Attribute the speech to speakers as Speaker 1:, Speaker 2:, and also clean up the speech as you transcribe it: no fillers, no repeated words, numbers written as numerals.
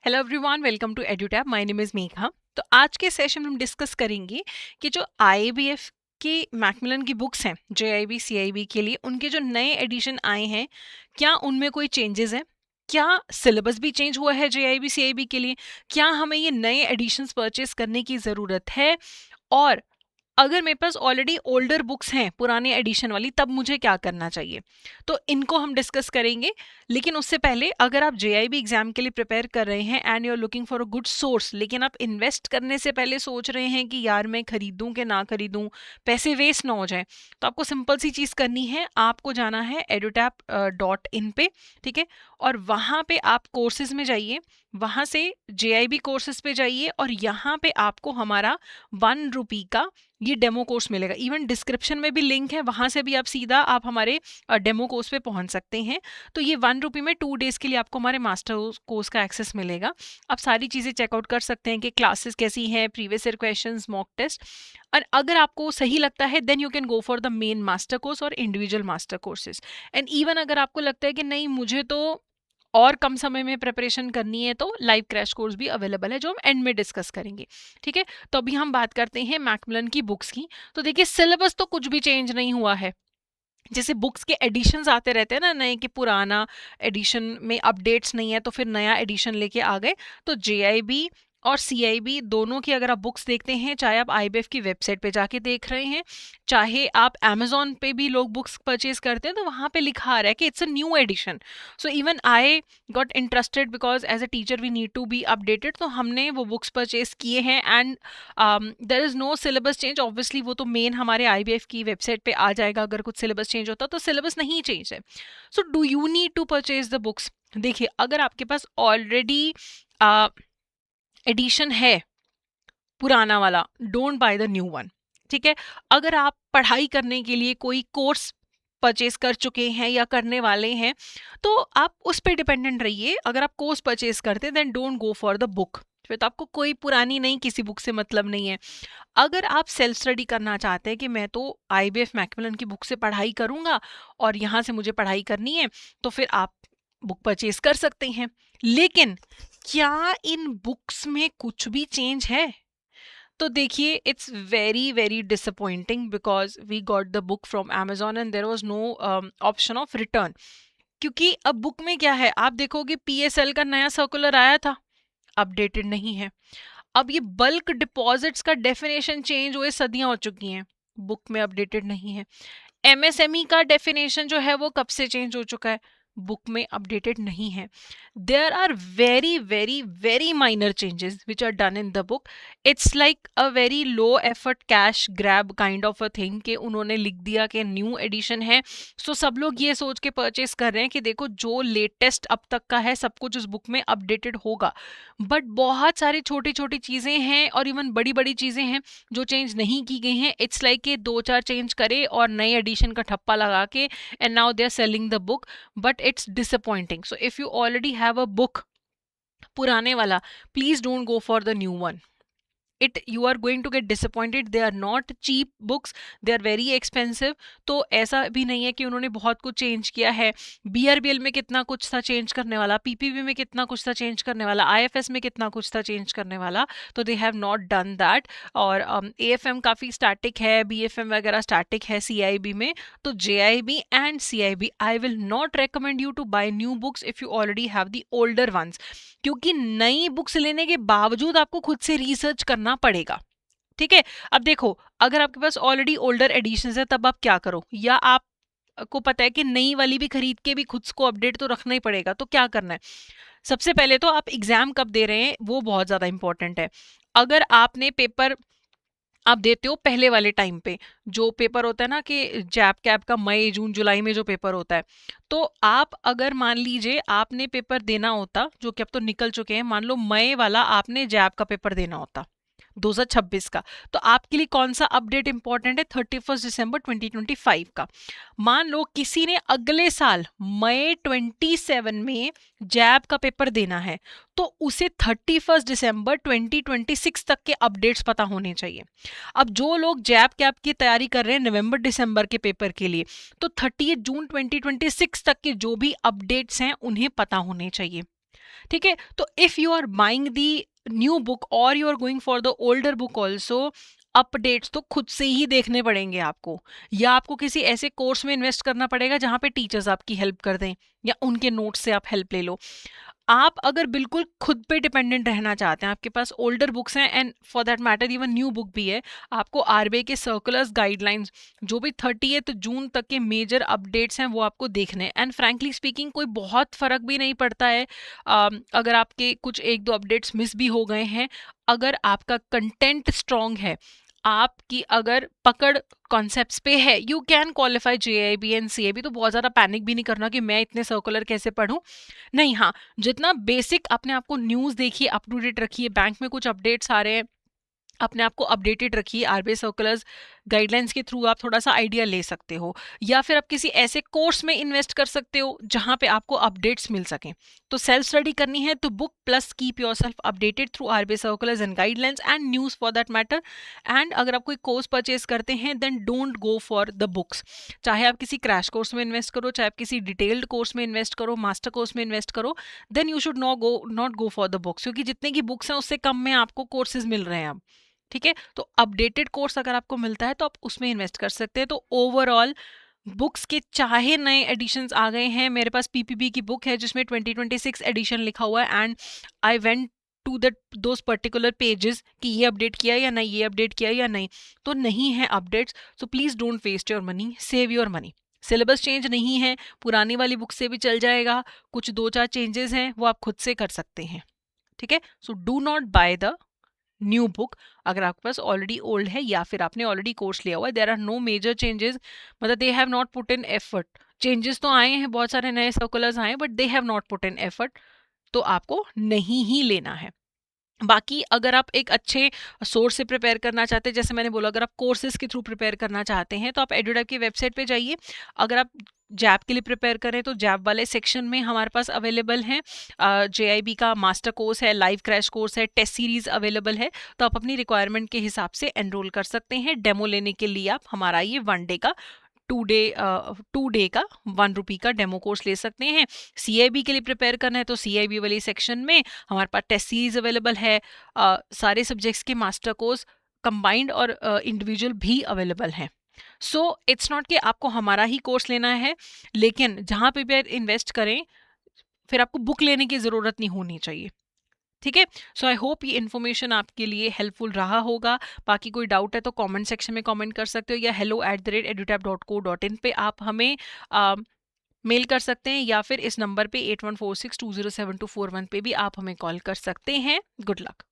Speaker 1: Hello everyone, welcome to EduTap. My name is Megha. तो आज के सेशन में हम डिस्कस करेंगे कि जो आईबीएफ की मैकमिलन की बुक्स हैं जेआईबी सीआईबी के लिए, उनके जो नए एडिशन आए हैं, क्या उनमें कोई चेंजेस हैं? क्या सिलेबस भी चेंज हुआ है जेआईबी सीआईबी के लिए? क्या हमें ये नए एडिशंस परचेस करने की ज़रूरत है? और अगर मेरे पास ऑलरेडी ओल्डर बुक्स हैं पुराने एडिशन वाली, तब मुझे क्या करना चाहिए? तो इनको हम डिस्कस करेंगे। लेकिन उससे पहले, अगर आप जेआईबी एग्जाम के लिए प्रिपेयर कर रहे हैं and you are looking for a good source, लेकिन आप इन्वेस्ट करने से पहले सोच रहे हैं कि यार मैं खरीदूं कि ना खरीदूं, पैसे वेस्ट ना हो जाए, तो आपको सिंपल सी चीज़ करनी है। आपको जाना है edutap.in पे, ठीक है? और वहाँ पे आप कोर्सेज में जाइए, वहाँ से जेआईबी कोर्सेज पे जाइए और यहाँ पे आपको हमारा ₹1 का ये डेमो कोर्स मिलेगा। इवन डिस्क्रिप्शन में भी लिंक है, वहाँ से भी आप सीधा आप हमारे डेमो कोर्स पे पहुँच सकते हैं। तो ये ₹1 में 2 डेज़ के लिए आपको हमारे मास्टर कोर्स का एक्सेस मिलेगा। आप सारी चीज़ें चेकआउट कर सकते हैं कि क्लासेस कैसी हैं, previous year questions, mock test. और अगर आपको सही लगता है then you can go for the main master course और individual master courses. And even अगर आपको लगता है कि नहीं, मुझे तो और कम समय में प्रिपरेशन करनी है, तो लाइव क्रैश कोर्स भी अवेलेबल है, जो हम एंड में डिस्कस करेंगे। ठीक है? तो अभी हम बात करते हैं मैकमिलन की बुक्स की। तो देखिए, सिलेबस तो कुछ भी चेंज नहीं हुआ है। जैसे बुक्स के एडिशंस आते रहते हैं ना नए, कि पुराना एडिशन में अपडेट्स नहीं है तो फिर नया एडिशन लेके आ गए। तो जेआईबी और सीआईबी दोनों की अगर आप बुक्स देखते हैं, चाहे आप आईबीएफ की वेबसाइट पे जाके देख रहे हैं, चाहे आप अमेजोन पे भी लोग बुक्स परचेज करते हैं, तो वहाँ पे लिखा आ रहा है कि it's a new edition. So even I got interested because as a teacher we need to be updated, तो हमने वो बुक्स परचेज किए हैं। And there is no syllabus change. Obviously वो तो मेन हमारे आईबीएफ की वेबसाइट पे आ जाएगा। अगर कुछ सिलेबस चेंज होता तो सिलेबस नहीं चेंज है। So do you need to purchase the books? देखिए, अगर आपके पास ऑलरेडी एडिशन है पुराना वाला, don't buy the new one. ठीक है? अगर आप पढ़ाई करने के लिए कोई कोर्स परचेज कर चुके हैं या करने वाले हैं, तो आप उस पे डिपेंडेंट रहिए। अगर आप कोर्स परचेज करते हैं then don't go for the book. फिर तो आपको कोई पुरानी नहीं, किसी बुक से मतलब नहीं है। अगर आप सेल्फ स्टडी करना चाहते हैं कि मैं तो आईबीएफ मैकमिलन की बुक से पढ़ाई करूंगा और यहाँ से मुझे पढ़ाई करनी है, तो फिर आप बुक परचेज कर सकते हैं। लेकिन क्या इन बुक्स में कुछ भी चेंज है? तो देखिए, it's very very disappointing because we got the book from Amazon and there was no option of return. क्योंकि अब बुक में क्या है, आप देखोगे पीएसएल का नया सर्कुलर आया था, अपडेटेड नहीं है। अब ये बल्क डिपॉजिट्स का डेफिनेशन चेंज हुए सदियां हो चुकी हैं, बुक में अपडेटेड नहीं है। एमएसएमई का डेफिनेशन जो है वो कब से चेंज हो चुका है, बुक में अपडेटेड नहीं है। There are very very very minor changes which are done in the book. It's like a very low effort cash grab kind of a thing, कि उन्होंने लिख दिया कि न्यू एडिशन है, सो सब लोग ये सोच के परचेस कर रहे हैं कि देखो जो लेटेस्ट अब तक का है सब कुछ उस बुक में अपडेटेड होगा। बट बहुत सारी छोटी छोटी चीज़ें हैं और इवन बड़ी बड़ी चीज़ें हैं जो चेंज नहीं की गई हैं। इट्स लाइक कि दो चार चेंज करे और नए एडिशन का ठप्पा लगा के and now they are selling the book. But it's disappointing. So if you already have a book पुराने वाला, please don't go for the new one. It you are going to get disappointed. They are not cheap books, they are very expensive. तो ऐसा भी नहीं है कि उन्होंने बहुत कुछ चेंज किया है। बीआरबीएल में कितना कुछ था चेंज करने वाला, पीपीबी में कितना कुछ था चेंज करने वाला, आईएफएस में कितना कुछ था चेंज करने वाला, तो they have not done that. और एएफएम काफ़ी स्टैटिक है, बीएफएम वगैरह स्टैटिक है सीआईबी में। तो JIB and CIB, I will not recommend you to buy new books if you already have the older ones, क्योंकि नई बुक्स लेने के बावजूद आपको खुद से रिसर्च करना पड़ेगा। ठीक है? अब देखो, अगर आपके पास ऑलरेडी ओल्डर एडिशंस है, तब आप क्या करो, या आप को पता है कि नई वाली भी खरीद के भी खुद को अपडेट तो रखना ही पड़ेगा, तो क्या करना है? सबसे पहले तो आप एग्जाम कब दे रहे हैं वो बहुत ज़्यादा इंपॉर्टेंट है। अगर आपने पेपर आप देते हो पहले वाले टाइम पे, जो पेपर होता है ना कि जैप कैप का मई जून जुलाई में जो पेपर होता है, तो आप अगर मान लीजिए आपने पेपर देना होता, जो कि अब तो निकल चुके हैं, मान लो मई वाला आपने जैप का पेपर देना होता 2026 का, तो आपके लिए कौन सा अपडेट इंपॉर्टेंट है? 31 दिसंबर 2025 का। मान लो किसी ने अगले साल मई 27 में जैब का पेपर देना है, तो उसे 31 दिसंबर 2026 तक के अपडेट्स पता होने चाहिए। अब जो लोग जैब कैप की तैयारी कर रहे हैं नवंबर दिसंबर के पेपर के लिए, तो 30 जून 2026 तक के जो भी अपडेट्स हैं उन्हें पता होने चाहिए। ठीक है? तो if you are buying the new book और you are going for the older book also, updates तो खुद से ही देखने पड़ेंगे आपको, या आपको किसी ऐसे कोर्स में इन्वेस्ट करना पड़ेगा जहाँ पे टीचर्स आपकी हेल्प कर दें, या उनके नोट्स से आप हेल्प ले लो। आप अगर बिल्कुल खुद पे डिपेंडेंट रहना चाहते हैं, आपके पास ओल्डर बुक्स हैं and for that matter even new book भी है, आपको आरबीआई के सर्कुलर्स, गाइडलाइंस, जो भी 30 जून तक के मेजर अपडेट्स हैं वो आपको देखने हैं। एंड फ्रैंकली स्पीकिंग कोई बहुत फर्क भी नहीं पड़ता है अगर आपके कुछ एक दो अपडेट्स मिस भी हो गए हैं, अगर आपका कंटेंट स्ट्रॉन्ग है, आपकी अगर पकड़ कॉन्सेप्ट्स पे है, you can qualify JIB and CIB. तो बहुत ज़्यादा पैनिक भी नहीं करना कि मैं इतने सर्कुलर कैसे पढूं, नहीं। हाँ, जितना बेसिक अपने आप को न्यूज़ देखिए, अप टू डेट रखिए, बैंक में कुछ अपडेट्स आ रहे हैं, अपने आप को अपडेटेड रखिए, आरबीआई सर्कुलर्स, गाइडलाइंस के थ्रू आप थोड़ा सा आइडिया ले सकते हो, या फिर आप किसी ऐसे कोर्स में इन्वेस्ट कर सकते हो जहां पे आपको अपडेट्स मिल सकें। तो सेल्फ स्टडी करनी है तो book plus keep yourself updated through RBI circulars and guidelines and news for that matter. And अगर आप कोई कोर्स परचेज करते हैं then don't go for the books. चाहे आप किसी क्रैश कोर्स में इन्वेस्ट करो, चाहे आप किसी डिटेल्ड कोर्स में इन्वेस्ट करो, मास्टर कोर्स में इन्वेस्ट करो, then you should not go for the books, क्योंकि जितने की बुक्स हैं उससे कम में आपको कोर्सेज मिल रहे हैं अब। ठीक है? तो अपडेटेड कोर्स अगर आपको मिलता है तो आप उसमें इन्वेस्ट कर सकते हैं। तो ओवरऑल बुक्स के चाहे नए एडिशंस आ गए हैं, मेरे पास पीपीबी की बुक है जिसमें 2026 एडिशन लिखा हुआ है, and I went to the those particular pages कि ये अपडेट किया या नहीं, ये अपडेट किया या नहीं, तो नहीं है updates. So please don't waste your money, save your money. Syllabus change नहीं है, पुरानी वाली बुक से भी चल जाएगा, कुछ दो चार चेंजेस हैं वो आप खुद से कर सकते हैं। ठीक है? So do not bye the new book अगर आपके पास ऑलरेडी ओल्ड है या फिर आपने ऑलरेडी कोर्स लिया हुआ है। There are no major changes, मतलब they have not put in effort. Changes तो आए हैं, बहुत सारे नए सर्कुलर्स आए हैं, but they have not put in effort, तो आपको नहीं ही लेना है। बाकी अगर आप एक अच्छे सोर्स से प्रिपेयर करना चाहते हैं, जैसे मैंने बोला, अगर आप कोर्सेज के थ्रू प्रिपेयर करना चाहते हैं तो आप एडुडैप की वेबसाइट पे जाइए। अगर आप जैब के लिए प्रिपेयर करें तो जैब वाले सेक्शन में हमारे पास अवेलेबल हैं, जेआईबी का मास्टर कोर्स है, लाइव क्रैश कोर्स है, टेस्ट सीरीज अवेलेबल है, तो आप अपनी रिक्वायरमेंट के हिसाब से एनरोल कर सकते हैं। डेमो लेने के लिए आप हमारा ये 1 डे का 2 डे का 1 रुपी का डेमो कोर्स ले सकते हैं। सीआईबी के लिए प्रिपेयर करना है तो सीआईबी वाली सेक्शन में हमारे पास टेस्ट सीरीज अवेलेबल है, सारे सब्जेक्ट्स के मास्टर कोर्स कंबाइंड और इंडिविजुअल भी अवेलेबल हैं। सो इट्स नॉट कि आपको हमारा ही कोर्स लेना है, लेकिन जहाँ पे भी आप इन्वेस्ट करें फिर आपको बुक लेने की ज़रूरत नहीं होनी चाहिए। ठीक है? सो आई होप ये इन्फॉर्मेशन आपके लिए हेल्पफुल रहा होगा। बाकी कोई डाउट है तो कमेंट सेक्शन में कमेंट कर सकते हो, या hello@edutap.co.in पे आप हमें मेल कर सकते हैं, या फिर इस नंबर पे 8146207241 पे भी आप हमें कॉल कर सकते हैं। Good luck.